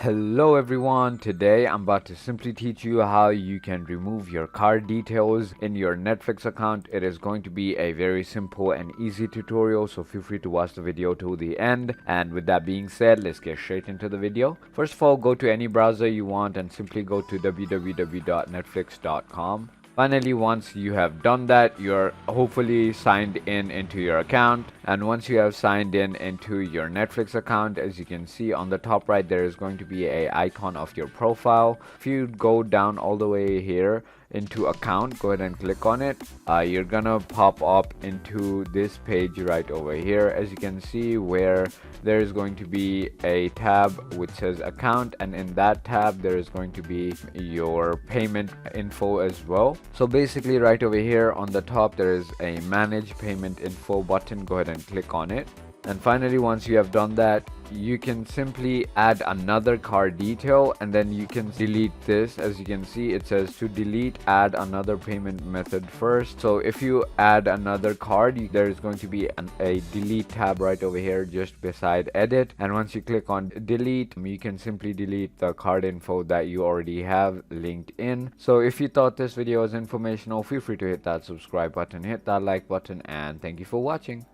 Hello everyone, today I'm about to simply teach you how you can remove your card details in your Netflix account. It is going to be a very simple and easy tutorial, so feel free to watch the video till the end. And with that being said, let's get straight into the video. First of all, go to any browser you want and simply go to www.netflix.com. Finally, once you have done that, you're hopefully signed in into your account. And once you have signed in into your Netflix account, as you can see on the top right, there is going to be a icon of your profile. If you go down all the way here into account, go ahead and click on it. You're gonna pop up into this page right over here, as you can see, where there is going to be a tab which says account, and in that tab there is going to be your payment info as well. So basically right over here on the top there is a manage payment info button. Go ahead and click on it. And finally, once you have done that, you can simply add another card detail, and then you can delete this. As you can see, it says to delete, add another payment method first. So if you add another card, there is going to be a delete tab right over here just beside edit, and once you click on delete, you can simply delete the card info that you already have linked in. So if you thought this video was informational, feel free to hit that subscribe button, hit that like button, and thank you for watching.